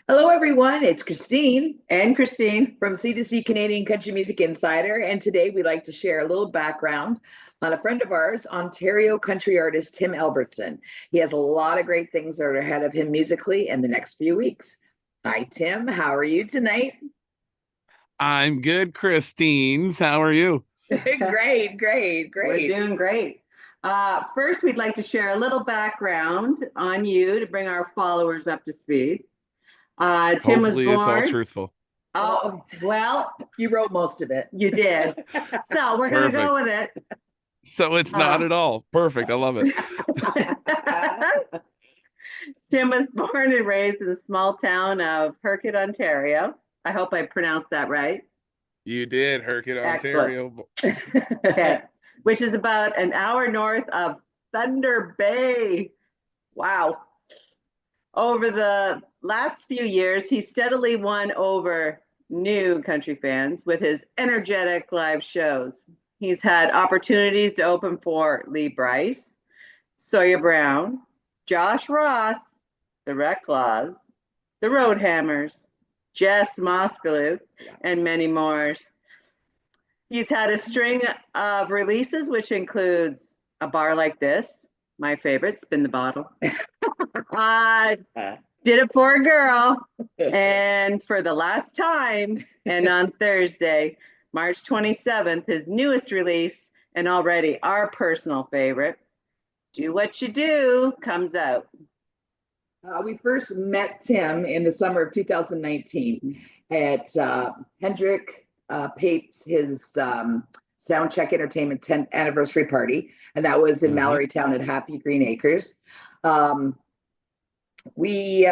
Hello, everyone. It's Christine And Christine. from C2C Canadian Country Music Insider. And today we'd like to share a little background on a friend of ours, Ontario country artist Tim Albertson. He has a lot of great things that are ahead of him musically in the next few weeks. Hi, Tim. How are you tonight? I'm good, Christines. How are you? Great, great, We're great. doing great. First, we'd like to share a little background on you to bring our followers up to speed. Tim was Hopefully, it's all born. truthful. Oh, Well, well, you wrote most of it. you did. So we're going to go Perfect. with it. So it's Uh, not at all perfect. I love it. Tim was born and raised in the small town of Hercot, Ontario. I hope I pronounced that right. You did, Hercule, Excellent. Ontario. Okay. Which is about an hour north of Thunder Bay. Wow. Over the last few years, he steadily won over new country fans with his energetic live shows. He's had opportunities to open for Lee Brice, Sawyer Brown, Josh Ross, the Reclaws, the Roadhammers, Jess Moskaluke, and many more. He's had a string of releases, which includes A Bar Like This, my favorite, Spin the Bottle. I did it for a girl. And for the last time, and on Thursday, March 27th, his newest release, and already our personal favorite, Do What You Do, comes out. We first met Tim in the summer of 2019 at Hendrick Pape's his Soundcheck Entertainment 10th anniversary party, and that was in Hmm. Mallorytown at Happy Green Acres. Um, we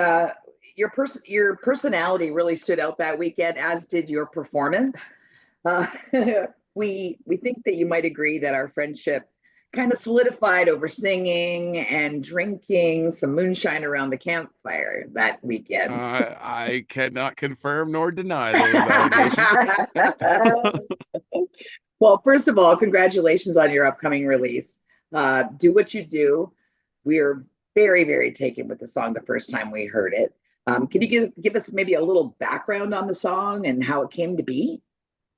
your personality really stood out that weekend, as did your performance. Uh, we think that you might agree that our friendship kind of solidified over singing and drinking some moonshine around the campfire that weekend. I cannot confirm nor deny those allegations. Well, first of all, congratulations on your upcoming release. Do What You Do. We are very, very taken with the song the first time we heard it. Can you give us maybe a little background on the song and how it came to be?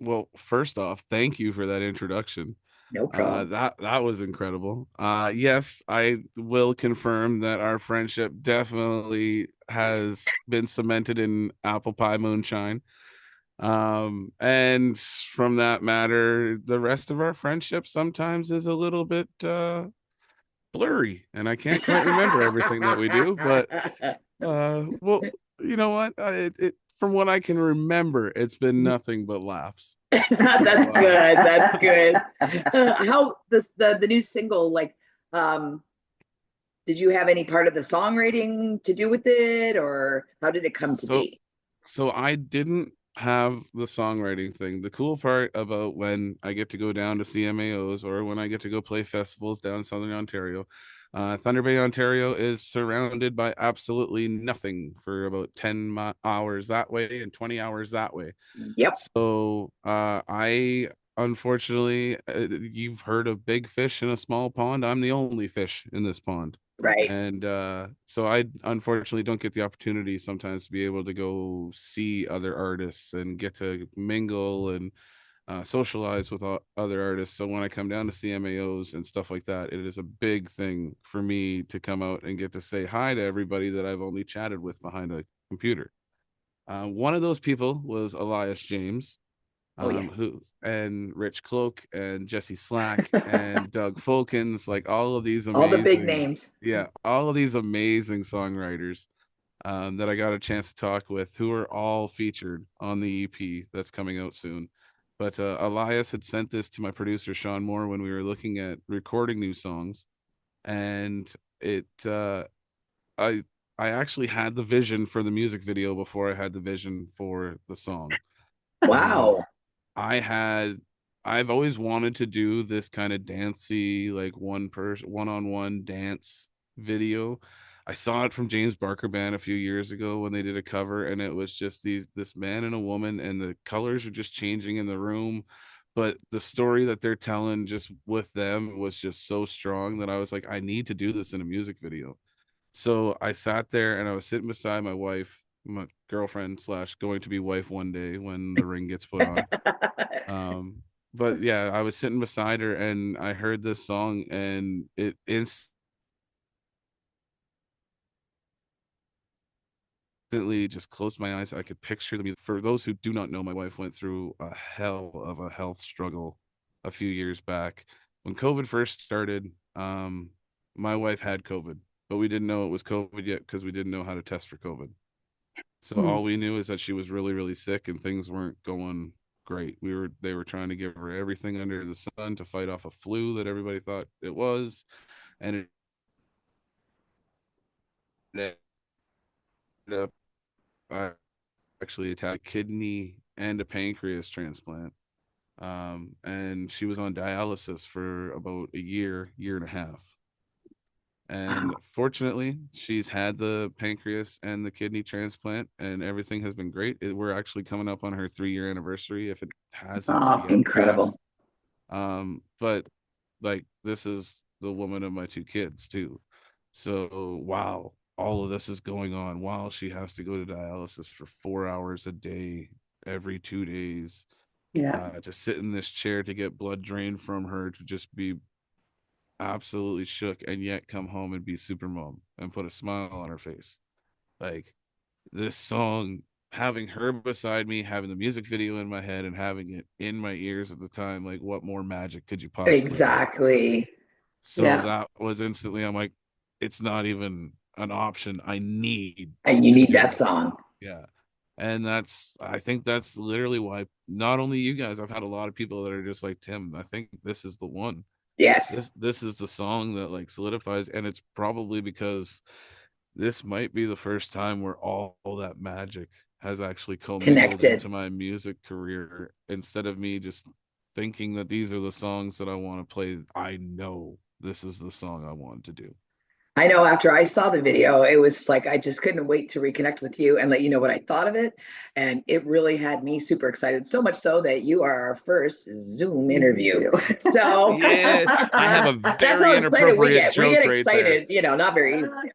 Well, first off, thank you for that introduction. No problem. That was incredible. Yes, I will confirm that our friendship definitely has been cemented in apple pie moonshine. And from that matter, the rest of our friendship sometimes is a little bit blurry, and I can't quite remember everything that we do, but well, you know what? From what I can remember, it's been nothing but laughs. That's So, good. That's good. How the new single like um did you have any part of the songwriting to do with it, or how did it come to so be? so I didn't have the songwriting thing. The cool part about when I get to go down to CMAOs or when I get to go play festivals down in Southern Ontario, Thunder Bay, Ontario is surrounded by absolutely nothing for about 10 hours that way and 20 hours that way. Yep. So I unfortunately, you've heard of big fish in a small pond. I'm the only fish in this pond. Right. And so I unfortunately don't get the opportunity sometimes to be able to go see other artists and get to mingle and socialize with other artists. So when I come down to CMAOs and stuff like that, it is a big thing for me to come out and get to say hi to everybody that I've only chatted with behind a computer. One of those people was Elias James, Oh yes. who and Rich Cloak and Jesse Slack and Doug Fulkins, like all of these All the big amazing, names. yeah, all of these amazing songwriters that I got a chance to talk with, who are all featured on the EP that's coming out soon. But Elias had sent this to my producer Sean Moore when we were looking at recording new songs, and it I I actually had the vision for the music video before I had the vision for the song. Um, Wow. I had I've always wanted to do this kind of dancey, like one-on-one dance video. I saw it from James Barker Band a few years ago when they did a cover, and it was just this man and a woman, and the colors are just changing in the room. But the story that they're telling just with them was just so strong that I was like, I need to do this in a music video. So I sat there and I was sitting beside my wife, my girlfriend slash going to be wife one day when the ring gets put on. Um, but yeah, I was sitting beside her and I heard this song and it instantly just closed my eyes. I could picture the music. For those who do not know, my wife went through a hell of a health struggle a few years back. When COVID first started, my wife had COVID, but we didn't know it was COVID yet because we didn't know how to test for COVID. So Hmm. all we knew is that she was really, really sick and things weren't going great. They were trying to give her everything under the sun to fight off a flu that everybody thought it was, and it ended up actually attacked a kidney and a pancreas transplant. And she was on dialysis for about a year and a half. And Wow. fortunately, she's had the pancreas and the kidney transplant, and everything has been great. We're actually coming up on her 3 year anniversary if it hasn't Oh, yet passed. incredible. But like this is the woman of my two kids too. So wow, all of this is going on while she has to go to dialysis for 4 hours a day every 2 days. Yeah. To sit in this chair to get blood drained from her to just be absolutely shook and yet come home and be super mom and put a smile on her face. Like this song, having her beside me, having the music video in my head and having it in my ears at the time, like what more magic could you possibly want? Exactly. So Yeah. that was instantly, I'm like, it's not even an option. I need And you to need do that this. song. Yeah. And I think that's literally why not only you guys, I've had a lot of people that are just like, Tim, I think this is the one. Yes. This is the song that like solidifies, and it's probably because this might be the first time where all that magic has actually commingled Connected. into my music career instead of me just thinking that these are the songs that I want to play. I know this is the song I wanted to do. I know after I saw the video, it was like I just couldn't wait to reconnect with you and let you know what I thought of it. And it really had me super excited, so much so that you are our first Zoom interview. So Yeah, I have a that's very how excited we inappropriate get. We get joke right there. excited, not very easily.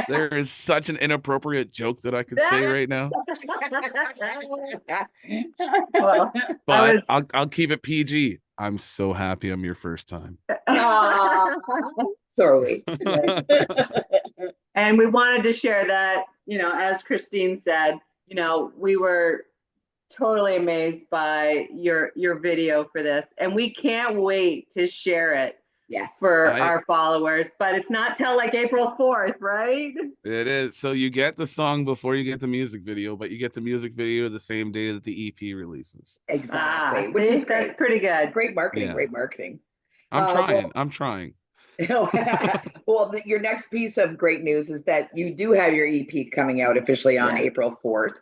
There is such an inappropriate joke that I could say right now, Well, I but was I'll keep it PG. I'm so happy I'm your first time. So are we. and we wanted to share that, as Christine said, we were totally amazed by your video for this, and we can't wait to share it Yes. for I our followers. But it's not till like April 4th, right? It is. So you get the song before you get the music video, but you get the music video the same day that the EP releases. Exactly. Which See, is that's great. pretty good. Great marketing. Yeah. Great marketing. I'm trying. Well, I'm trying. well, your next piece of great news is that you do have your EP coming out officially on Yeah. April 4th.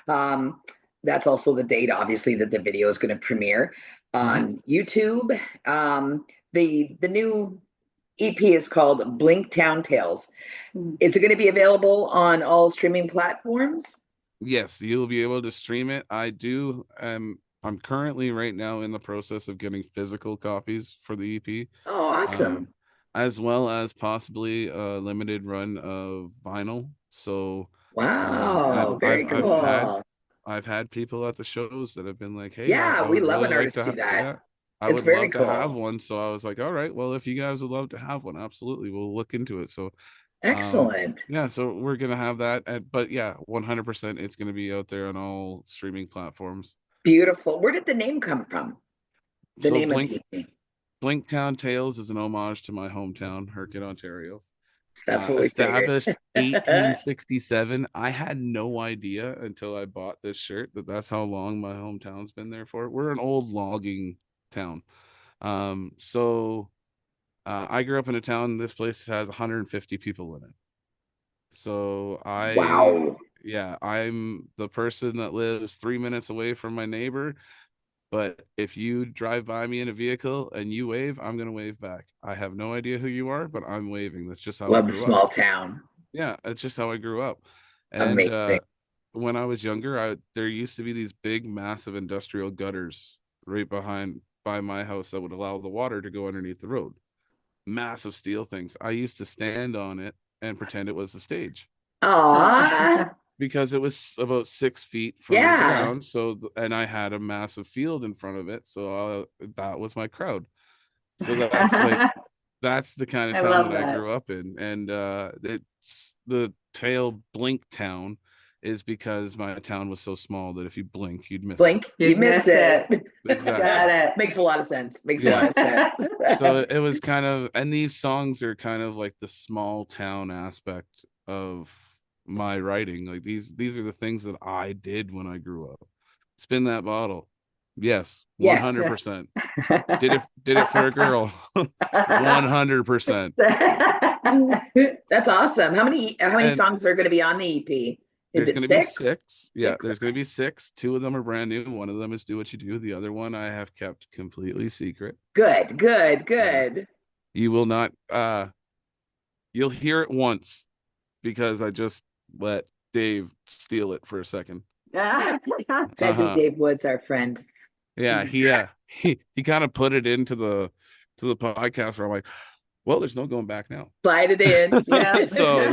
Um, that's also the date, obviously, that the video is going to premiere Mhm. on YouTube. The new EP is called Blink Town Tales. Is it going to be available on all streaming platforms? Yes, you'll be able to stream it. I'm currently right now in the process of getting physical copies for the EP. Oh, awesome. Um as well as possibly a limited run of vinyl. So Wow, very cool. I've had people at the shows that have been like, "Hey, Yeah, I we would love really when like artists to do that. yeah, I It's would very love to have cool. one." So I was like, "All right, well, if you guys would love to have one, absolutely, we'll look into it." So, Excellent. yeah, so we're gonna have that, but yeah, 100%, it's gonna be out there on all streaming platforms. Beautiful. Where did the name come from? The So name of the EP. Blinktown Tales is an homage to my hometown, Herkitt, Ontario. That's what we figured. Established 1867. I had no idea until I bought this shirt that that's how long my hometown's been there for. We're an old logging town. So I grew up in a town. This place has 150 people in it. So Wow. yeah, I'm the person that lives 3 minutes away from my neighbor. But if you drive by me in a vehicle and you wave, I'm gonna wave back. I have no idea who you are, but I'm waving. That's just how I Love the grew up. small town. Yeah, it's just how I grew up. And Amazing. when I was younger, I there used to be these big, massive industrial gutters right behind by my house that would allow the water to go underneath the road. Massive steel things. I used to stand on it and pretend it was the stage Aw. because it was about 6 feet from the Yeah. ground. So, and I had a massive field in front of it. So that was my crowd. So that's the kind of I town love that I that. grew up in. And it's the tail blink town is because my town was so small that if you blink, you'd miss it. Blink, you You'd miss miss it. it. Got Exactly. it. Makes a lot of sense. Makes a Yeah. lot of sense. So it was kind of, and these songs are kind of like the small town aspect of my writing. Like these are the things that I did when I grew up. Spin that bottle. Yes, Yes. 100%. Did it for a girl. 100%. That's awesome. How many And songs are going to be on the EP? Is there's it going to be six? 6. Yeah, Six? there's going to be 6. 2 of them are brand new. One of them is Do What You Do. The other one I have kept completely secret. Good, good, Yeah. good. You will not you'll hear it once because I just let Dave steal it for a second. That'd be Uh-huh. Dave Woods, our friend. Yeah, he kind of put it into the podcast where I'm like, well, there's no going back now. Slide it in. Yeah. So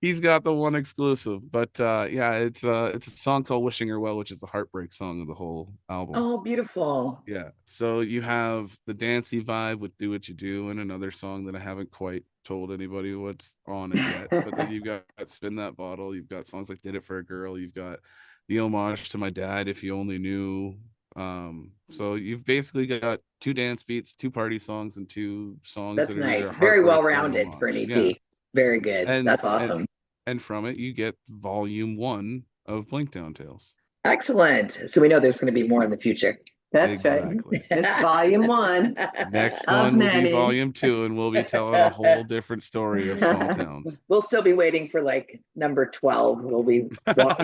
he's got the one exclusive. But yeah, it's a song called Wishing Her Well, which is the heartbreak song of the whole album. Oh, beautiful. Yeah. So you have the dancey vibe with Do What You Do and another song that I haven't quite told anybody what's on it yet. But then you've got Spin That Bottle, you've got songs like Did It for a Girl, you've got the homage to my dad, If You Only Knew. So you've basically got 2 dance beats, 2 party songs, and 2 songs That's that are either nice. a Very heartbreak well or an rounded for an homage. Yeah. EP. Very good. And That's awesome. and from it you get volume 1 of Blinkdown Tales. Excellent. So we know there's going to be more in the future. That's right. Exactly. It's volume 1 Next of one will be many. volume 2, and we'll be telling a whole different story of small towns. We'll still be waiting for like number 12. We'll be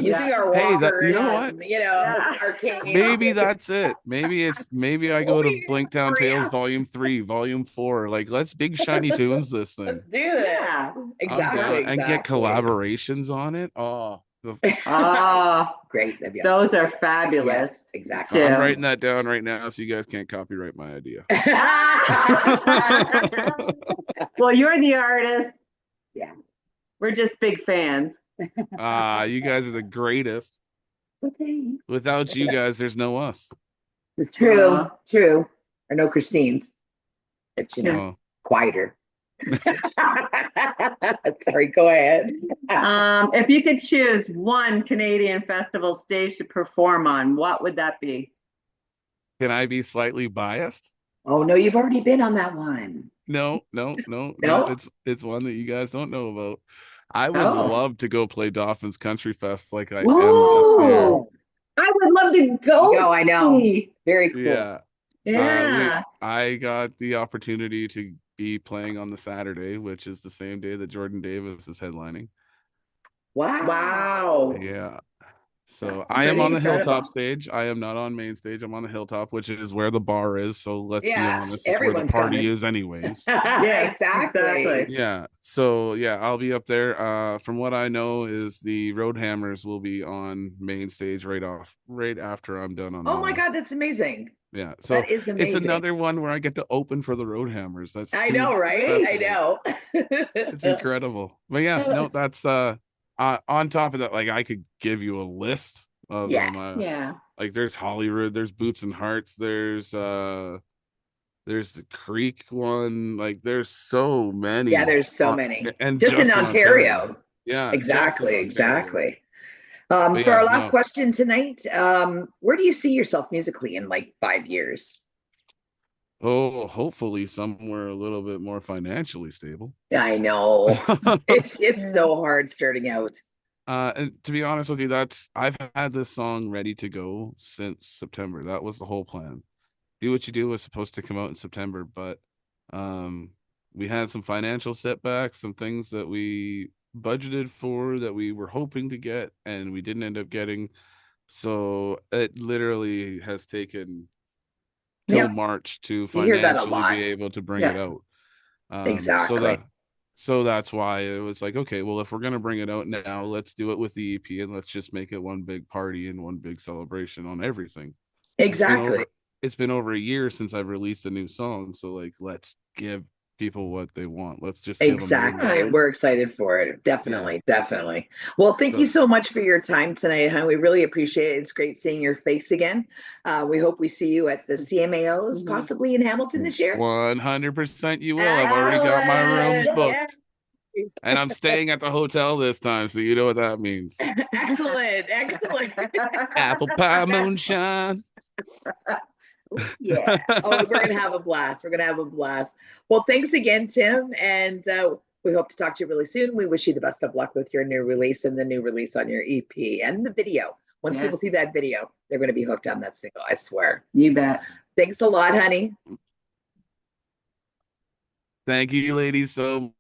using our Hey, walker you know and, what? our cane. Maybe that's it. Maybe I go to Blinkdown Tales Yeah. volume 3, volume 4. Like, let's big shiny tunes this Let's thing. do it. Yeah. I'm down. Exactly. And get Exactly. collaborations on it. Oh, Oh, Great. That'd be awesome. those are fabulous. Yes, exactly. I'm Too. writing that down right now so you guys can't copyright my idea. Well, you're the artist. Yeah. We're just big fans. You guys are the greatest. Okay. Without you guys, there's no us. It's true. Aw. True. Or no Christine's. It's, Oh. quieter. Sorry, go ahead. If you could choose one Canadian festival stage to perform on, what would that be? Can I be slightly biased? Oh no, you've already been on that one. No. No? It's one that you guys don't know about. I would Oh. love to go play Dolphins Country Fest like I am this year. Whoa. I would love to go. Go, I know. see. Very cool. Yeah. Yeah. I got the opportunity to be playing on the Saturday, which is the same day that Jordan Davis is headlining. Wow. Wow. Yeah. So That's I am pretty on the incredible. Hilltop stage. I am not on main stage. I'm on the Hilltop, which is where the bar is. So let's be Yeah, honest, it's where the everyone's party coming. is anyways. Yes, exactly. exactly. Yeah. So yeah, I'll be up there. From what I know is the Roadhammers will be on main stage right after I'm done on Oh my the God, that's amazing. yeah. So That is it's amazing. another one where I get to open for the Roadhammers. That's I 2 know, right? I festivals. know. It's incredible. But yeah, no, that's on top of that, like I could give you a list of Yeah. them. Yeah. Like there's Hollywood, there's Boots and Hearts, there's the Creek one. Like there's so many. Yeah, there's so many. And Just in Ontario. Yeah, Exactly, exactly. But For yeah, our last no. question tonight, where do you see yourself musically in like 5 years? Oh, hopefully somewhere a little bit more financially stable. I know. It's so hard starting out. And to be honest with you, I've had this song ready to go since September. That was the whole plan. Do What You Do was supposed to come out in September, but we had some financial setbacks, some things that we budgeted for that we were hoping to get and we didn't end up getting. So it literally has taken till Yeah, March to you hear that a financially lot. be able to bring Yeah. it out. Exactly. So that's why it was like, okay, well, if we're gonna bring it out now, let's do it with the EP and let's just make it one big party and one big celebration on everything. Exactly. It's been over a year since I've released a new song, so like let's give people what they want. Let's just give them Exactly. We're excited for it. Definitely, definitely. Well, thank you so much for your time tonight, huh? We really appreciate it. It's great seeing your face again. We hope we see you at the CMAOs, possibly in Hamilton this year. 100% you will. I've already got my rooms booked. And I'm staying at the hotel this time, so you know what that means. Excellent. Excellent. Apple pie moonshine. Yeah. Oh, we're going to have a blast. We're going to have a blast. Well, thanks again, Tim. And we hope to talk to you really soon. We wish you the best of luck with your new release and the new release on your EP and the video. Once people see that video, they're going to be hooked on that single, I swear. You bet. Thanks a lot, honey. Thank you, ladies, so